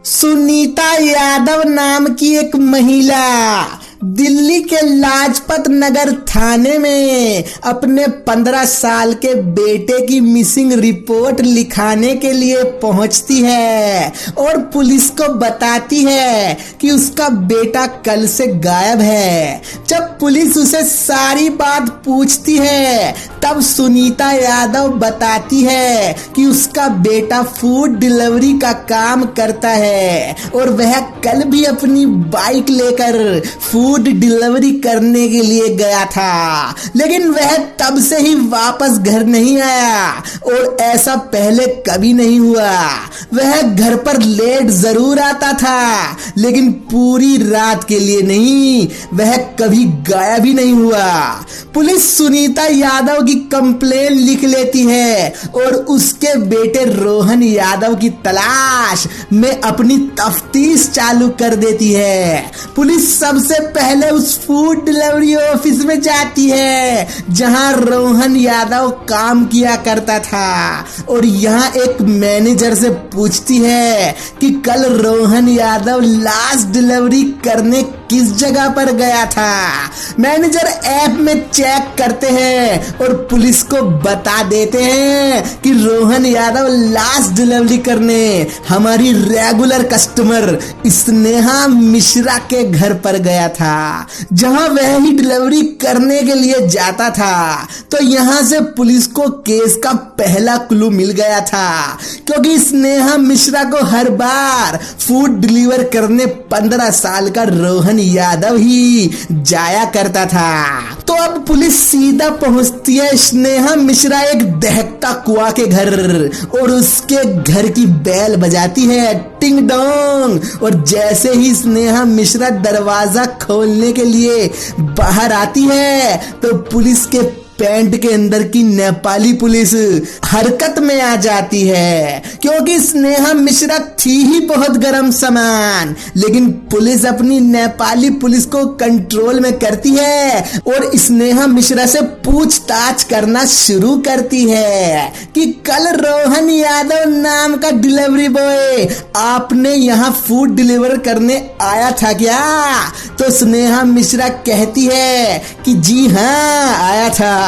सुनीता यादव नाम की एक महिला दिल्ली के लाजपत नगर थाने में अपने 15 साल के बेटे की मिसिंग रिपोर्ट लिखाने के लिए पहुंचती है और पुलिस को बताती है कि उसका बेटा कल से गायब है। जब पुलिस उसे सारी बात पूछती है तब सुनीता यादव बताती है कि उसका बेटा फूड डिलीवरी का काम करता है और वह कल भी अपनी बाइक लेकर फूड डिलीवरी करने के लिए गया था, लेकिन वह तब से ही वापस घर नहीं आया और ऐसा पहले कभी नहीं हुआ। वह घर पर लेट जरूर आता था लेकिन पूरी रात के लिए नहीं, वह कभी गायब ही नहीं हुआ। पुलिस सुनीता यादव की कंप्लेन लिख लेती है और उसके बेटे रोहन यादव की तलाश में अपनी तफ्तीश चालू कर देती है। पुलिस सबसे पहले उस फूड डिलीवरी ऑफिस में जाती है जहां रोहन यादव काम किया करता था और यहां एक मैनेजर से पूछती है कि कल रोहन यादव लास्ट डिलीवरी करने किस जगह पर गया था। मैनेजर ऐप में चेक करते हैं और पुलिस को बता देते हैं कि रोहन यादव लास्ट डिलीवरी करने हमारी रेगुलर कस्टमर स्नेहा मिश्रा के घर पर गया था, जहां वह ही डिलीवरी करने के लिए जाता था। तो यहां से पुलिस को केस का पहला क्लू मिल गया था, क्योंकि स्नेहा मिश्रा को हर बार फूड डिलीवर करने 15 साल का रोहन यादव ही जाया करता था। तो अब पुलिस सीधा पहुंचती है स्नेहा मिश्रा एक दहकता कुआं के घर और उसके घर की बेल बजाती है टिंग डोंग, और जैसे ही स्नेहा मिश्रा दरवाजा खोलने के लिए बाहर आती है तो पुलिस के पैंट के अंदर की नेपाली पुलिस हरकत में आ जाती है, क्योंकि स्नेहा मिश्रा थी ही बहुत गर्म सामान। लेकिन पुलिस अपनी नेपाली पुलिस को कंट्रोल में करती है और स्नेहा मिश्रा से पूछताछ करना शुरू करती है कि कल रोहन यादव नाम का डिलीवरी बॉय आपने यहाँ फूड डिलीवर करने आया था क्या? तो स्नेहा मिश्रा कहती है कि जी हाँ आया था,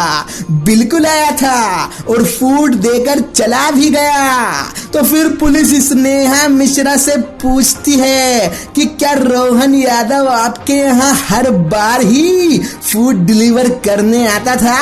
बिल्कुल आया था और फूड देकर चला भी गया। तो फिर पुलिस स्नेहा मिश्रा से पूछती है कि क्या रोहन यादव आपके यहाँ हर बार ही फूड डिलीवर करने आता था?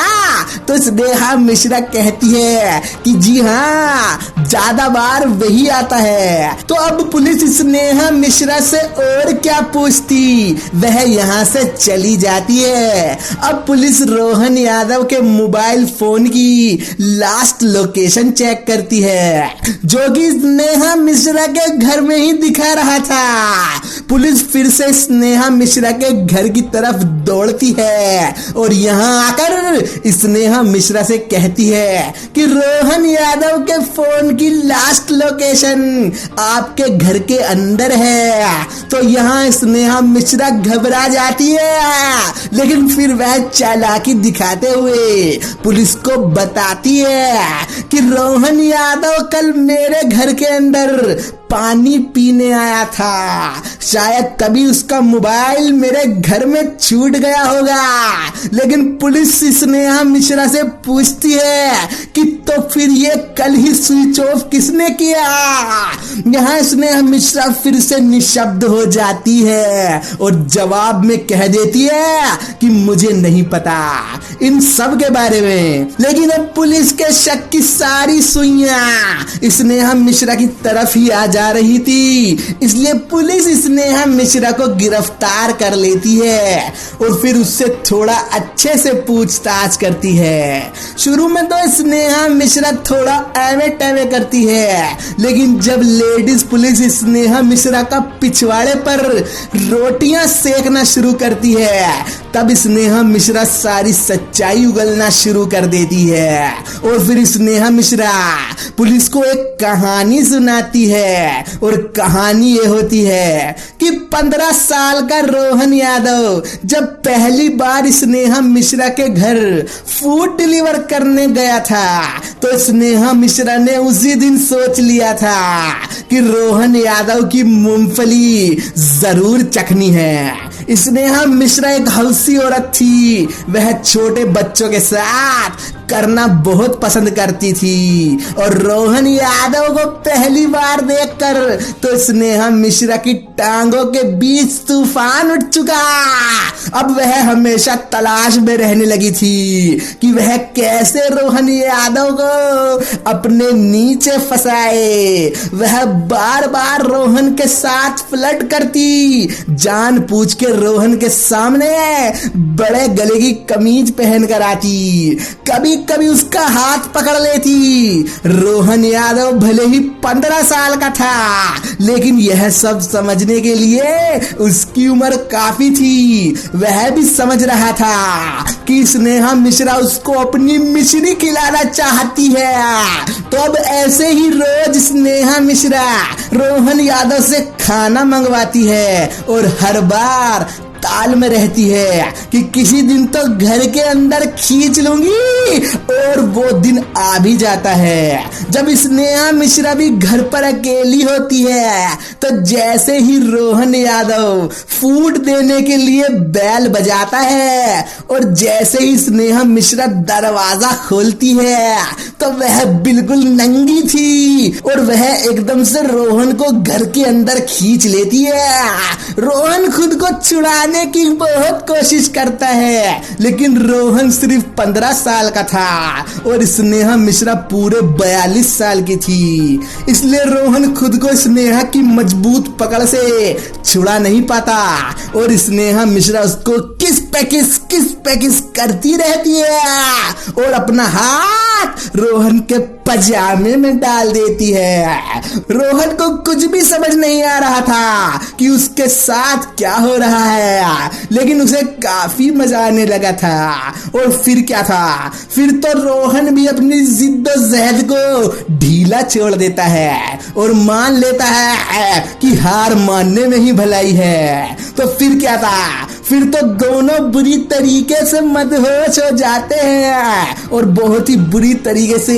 तो स्नेहा मिश्रा कहती है कि जी हाँ, ज्यादा बार वही आता है। तो अब पुलिस स्नेहा मिश्रा से और क्या पूछती, वह यहाँ से चली जाती है। अब पुलिस रोहन यादव के मोबाइल फोन की लास्ट लोकेशन चेक करती है, जो कि स्नेहा मिश्रा के घर में ही दिखा रहा था। पुलिस फिर से स्नेहा मिश्रा के घर की तरफ दौड़ती है और यहाँ आकर स्नेहा मिश्रा से कहती है कि रोहन यादव के फोन की लास्ट लोकेशन आपके घर के अंदर है। तो यहाँ स्नेहा मिश्रा घबरा जाती है, लेकिन फिर वह चालाकी दिखाते हुए पुलिस को बताती है कि रोहन यादव कल मेरे घर के अंदर पानी पीने आया था, शायद तभी उसका मोबाइल मेरे घर में छूट गया होगा। लेकिन पुलिस स्नेहा मिश्रा से पूछती है कि तो फिर ये कल ही स्विच ऑफ किसने किया? यहाँ स्नेहा मिश्रा फिर से निशब्द हो जाती है और जवाब में कह देती है कि मुझे नहीं पता इन सब के बारे में। लेकिन अब पुलिस के शक की सारी सुइयां स्नेहा मिश्रा की तरफ ही आ जा रही थी, इसलिए पुलिस स्नेहा मिश्रा को गिरफ्तार कर लेती है और फिर उससे थोड़ा अच्छे से पूछताछ करती है। शुरू में तो स्नेहा मिश्रा थोड़ा एवे टेवे करती है, लेकिन जब लेडीज पुलिस स्नेहा मिश्रा का पिछवाड़े पर रोटियां सेकना शुरू करती है तब स्नेहा मिश्रा सारी सच्चाई उगलना शुरू कर देती है और फिर स्नेहा मिश्रा पुलिस को एक कहानी सुनाती है और कहानी ये होती है कि 15 साल का रोहन यादव जब पहली बार स्नेहा मिश्रा के घर फूड डिलीवर करने गया था तो स्नेहा मिश्रा ने उसी दिन सोच लिया था कि रोहन यादव की मूंगफली जरूर चखनी है। स्नेहा मिश्रा एक हौसी औरत थी, वह छोटे बच्चों के साथ करना बहुत पसंद करती थी और रोहन यादव को पहली बार देखकर तो स्नेहा मिश्रा की टांगों के बीच तूफान उठ चुका। अब वह हमेशा तलाश में रहने लगी थी कि वह कैसे रोहन यादव को अपने नीचे फंसाए। वह बार बार रोहन के साथ फ्लर्ट करती, जान पूछ के रोहन के सामने बड़े गले की कमीज पहनकर आती, कभी कभी उसका हाथ पकड़ लेती। रोहन यादव भले ही 15 साल का था, लेकिन यह सब समझने के लिए उसकी उम्र काफी थी। वह भी समझ रहा था कि स्नेहा मिश्रा उसको अपनी मिश्री खिलाना चाहती है। तो अब ऐसे ही रोज स्नेहा मिश्रा रोहन यादव से खाना मंगवाती है और हर बार ताल में रहती है कि किसी दिन तो घर के अंदर खींच लूंगी, और वो दिन आ भी जाता है। जब स्नेहा मिश्रा भी घर पर अकेली होती है तो जैसे ही रोहन यादव फूड देने के लिए बैल बजाता है और जैसे ही स्नेहा मिश्रा दरवाजा खोलती है तो वह बिल्कुल नंगी थी और वह एकदम से रोहन को घर के अंदर खींच लेती है। रोहन खुद को छुड़ाने की बहुत कोशिश करता है, लेकिन रोहन सिर्फ 15 साल का था और स्नेहा मिश्रा पूरे 42 साल की थी, इसलिए रोहन खुद को स्नेहा की मजबूत पकड़ से छुड़ा नहीं पाता और स्नेहा मिश्रा उसको किस पैकिस करती रहती है और अपना हाथ रोहन के पजामे में डाल देती है। रोहन को कुछ भी समझ नहीं आ रहा था कि उसके साथ क्या हो रहा है, लेकिन उसे काफी मजा आने लगा था। और फिर क्या था, फिर तो रोहन भी अपनी जिद्दोजहद को ढीला छोड़ देता है और मान लेता है कि हार मानने में ही भलाई है। तो फिर क्या था, फिर तो दोनों बुरी तरीके से मदहोश हो जाते हैं और बहुत ही बुरी तरीके से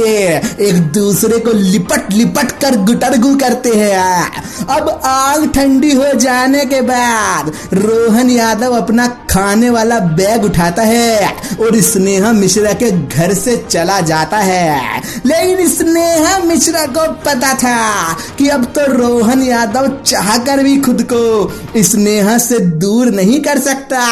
एक दूसरे को लिपट लिपट कर गुटरगु करते हैं। अब आग ठंडी हो जाने के बाद रोहन यादव अपना खाने वाला बैग उठाता है और स्नेहा मिश्रा के घर से चला जाता है, लेकिन स्नेहा मिश्रा को पता था कि अब तो रोहन यादव चाहकर भी खुद को स्नेहा से दूर नहीं कर सकता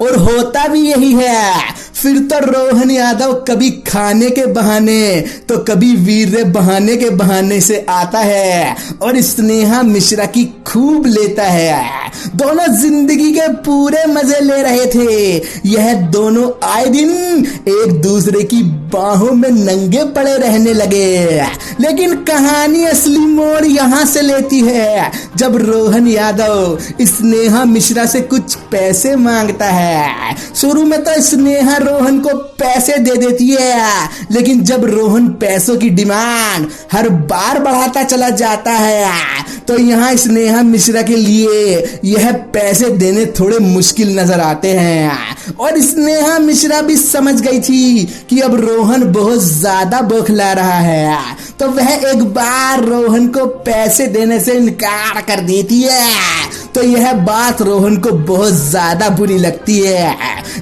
और होता भी यही है। फिर तो रोहन यादव कभी खाने के बहाने तो कभी वीर्य बहाने के बहाने से आता है और स्नेहा मिश्रा की खूब लेता है। दोनों जिंदगी के पूरे मजे ले रहे थे। यह दोनों आए दिन एक दूसरे की बाहों में नंगे पड़े रहने लगे, लेकिन कहानी असली मोड़ यहाँ से लेती है जब रोहन यादव स्नेहा मिश्रा से कुछ पैसे मांगता है। शुरू में तो स्नेहा रोहन को पैसे दे देती है, लेकिन जब रोहन पैसों की डिमांड हर बार बढ़ाता चला जाता है तो यहाँ स्नेहा मिश्रा के लिए यह पैसे देने थोड़े मुश्किल नजर आते हैं। और स्नेहा मिश्रा भी समझ गई थी कि अब रोहन बहुत ज्यादा बौखला रहा है, तो वह एक बार रोहन को पैसे देने से इनकार कर देती है। तो यह बात रोहन को बहुत ज्यादा बुरी लगती है,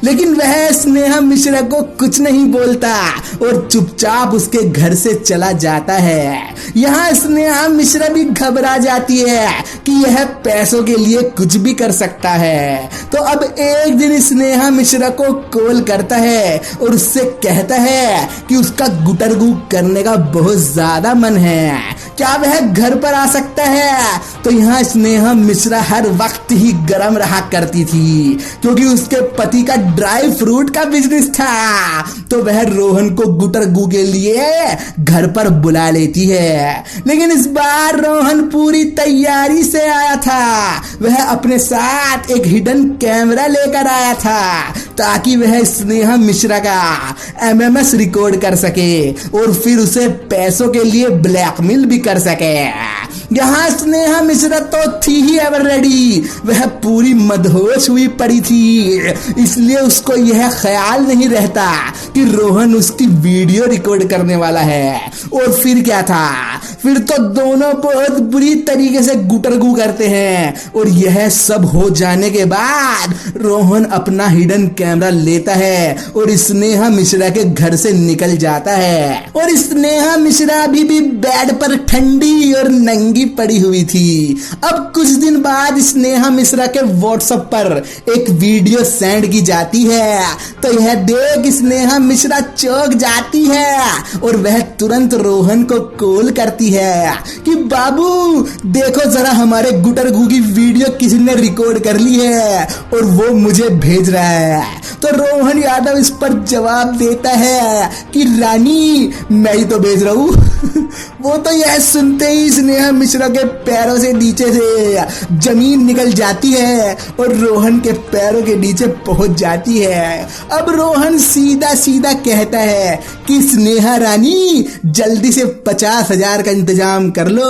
लेकिन वह स्नेहा मिश्रा को कुछ नहीं बोलता और चुपचाप उसके घर से चला जाता है। यहाँ स्नेहा मिश्रा भी घबरा जाती है कि यह पैसों के लिए कुछ भी कर सकता है। तो अब एक दिन स्नेहा मिश्रा को कॉल करता है और उससे कहता है कि उसका गुटरगु करने का बहुत ज्यादा मन है, क्या वह घर पर आ सकता है? तो यहाँ स्नेहा मिश्रा हर वक्त ही गर्म रहा करती थी क्योंकि उसके पति का ड्राई फ्रूट का बिजनेस था। तो वह रोहन को गुटरगू के लिए घर पर बुला लेती है, लेकिन इस बार रोहन पूरी तैयारी से आया था। वह अपने साथ एक हिडन कैमरा लेकर आया था ताकि वह स्नेहा मिश्रा का एमएमएस रिकॉर्ड कर सके और फिर उसे पैसों के लिए ब्लैकमेल भी कर सके। यहाँ स्नेहा मिश्रा तो थी ही एवर रेडी, वह पूरी मदहोश हुई पड़ी थी, इसलिए उसको यह ख्याल नहीं रहता कि रोहन उसकी वीडियो रिकॉर्ड करने वाला है। और फिर क्या था, फिर तो दोनों बहुत बुरी तरीके से गुटरगू करते हैं। और यह सब हो जाने के बाद रोहन अपना हिडन कैमरा लेता है और स्नेहा मिश्रा के घर से निकल जाता है। और स्नेहा मिश्रा अभी भी बेड पर ठंडी और नंगी पड़ी हुई थी। अब कुछ दिन बाद स्नेहा मिश्रा के व्हाट्सएप पर एक वीडियो सेंड की जाती है, तो यह देख स्नेहा मिश्रा चौंक जाती है और वह तुरंत रोहन को कॉल करती है कि बाबू देखो जरा हमारे गुटरगू की वीडियो किसी ने रिकॉर्ड कर ली है और वो मुझे भेज रहा है। तो रोहन यादव इस पर जवाब देता है कि रानी मैं ही तो भेज रहा हूँ। वो तो यह सुनते ही स्नेहा मिश्रा के पैरों से नीचे से जमीन निकल जाती है और रोहन के पैरों के नीचे पहुंच जाती है। अब रोहन सीधा सीधा कहता है कि स्नेहा रानी जल्दी से 50,000 का इंतजाम कर लो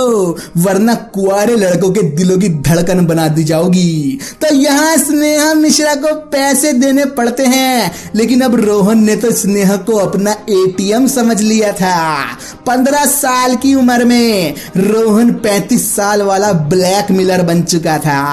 वरना कुआरे लड़कों के दिलों की धड़कन बना दी जाओगी। तो यहाँ स्नेहा मिश्रा को पैसे देने पड़ते हैं, लेकिन अब रोहन ने तो स्नेहा को अपना एटीएम समझ लिया था। 15 साल की उम्र में रोहन 35 साल वाला ब्लैक मिलर बन चुका था।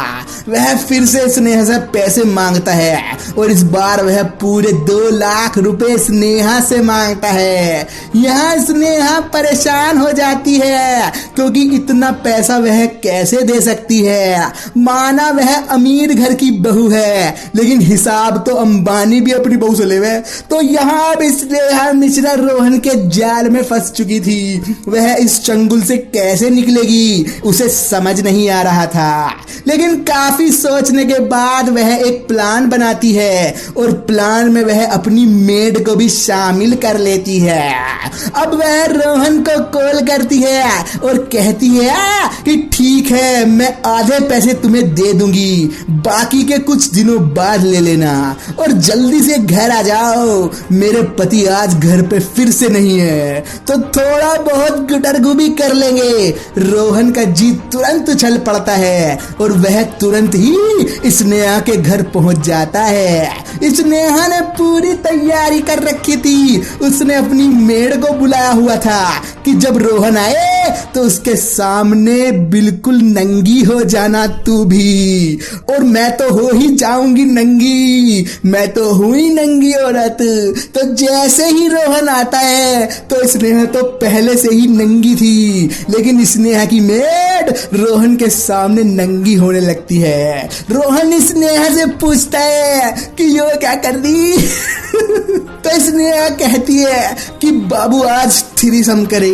वह फिर से स्नेहा से पैसे मांगता है और इस बार वह पूरे 2 लाख रुपए स्नेहा से मांगता है। यहाँ स्नेहा परेशान हो जाती है क्योंकि इतना पैसा वह कैसे दे सकती है। माना वह अमीर घर की बहू है, लेकिन हिसाब तो अंबानी भी अपनी बहू से लेवे। तो यहाँ भी स्नेहा मिश्रा रोहन के जाल में फंस चुकी थी। वह इस चंगुल से कैसे निकलेगी उसे समझ नहीं आ रहा था, लेकिन काफी सोचने के बाद वह एक प्लान बनाती है और प्लान में वह अपनी मेड को भी शामिल कर लेती है। अब वह रोहन को कॉल करती है और कहती है कि ठीक है मैं आधे पैसे तुम्हें दे दूंगी, बाकी के कुछ दिनों बाद ले लेना और जल्दी से घर आ जाओ, मेरे पति आज घर पे फिर से नहीं है तो थोड़ा बहुत गुटरगू भी कर लेंगे। रोहन का जी तुरंत उछल पड़ता है और वह तुरंत ही स्नेहा के घर पहुंच जाता है। स्नेहा ने पूरी तैयारी कर रखी थी, उसने अपनी मेड को बुलाया हुआ था कि जब रोहन आए तो उसके सामने बिल्कुल नंगी हो जाना तू भी, और मैं तो हो ही जाऊंगी नंगी, मैं तो हुई नंगी औरत। तो जैसे ही रोहन आता है तो स्नेहा तो पहले से ही नंगी थी, लेकिन स्नेहा की मेड रोहन के सामने नंगी होने लगती है। रोहन स्नेहा से पूछता है कि यो क्या कर दी? तो स्नेहा कहती है कि बाबू आज थ्रीसम करे।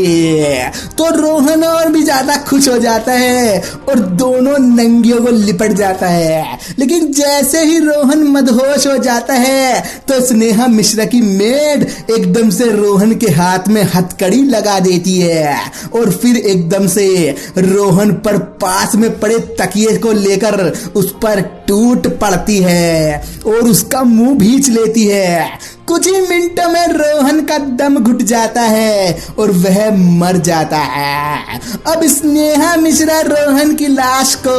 तो रोहन और भी ज्यादा खुश हो जाता है और दोनों नंगियों को लिपट जाता है। लेकिन जैसे ही रोहन मदहोश हो जाता है तो स्नेहा मिश्रा की मेड एकदम से रोहन के हाथ में हथकड़ी लगा देती है और फिर एकदम से रोहन पर पास में पड़े तकिए को लेकर उस पर टूट पड़ती है और उसका मुंह भींच लेती है। कुछ ही मिनटों में रोहन का दम घुट जाता है और वह मर जाता है। अब स्नेहा मिश्रा रोहन की लाश को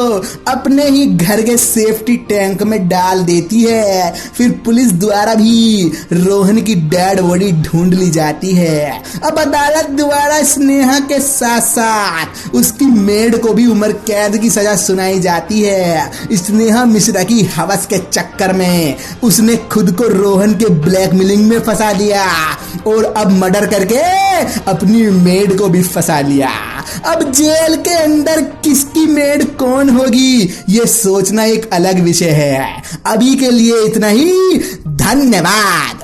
अपने ही घर के सेफ्टी टैंक में डाल देती है। फिर पुलिस द्वारा भी रोहन की डेड बॉडी ढूंढ ली जाती है। अब अदालत द्वारा स्नेहा के साथ साथ उसकी मेड को भी उम्र कैद की सजा सुनाई जाती है। स्नेहा मिश्रा की हवस के चक्कर में उसने खुद को रोहन के ब्लैक मिलिंग में फंसा दिया और अब मर्डर करके अपनी मेड को भी फंसा लिया। अब जेल के अंदर किसकी मेड कौन होगी ये सोचना एक अलग विषय है। अभी के लिए इतना ही, धन्यवाद।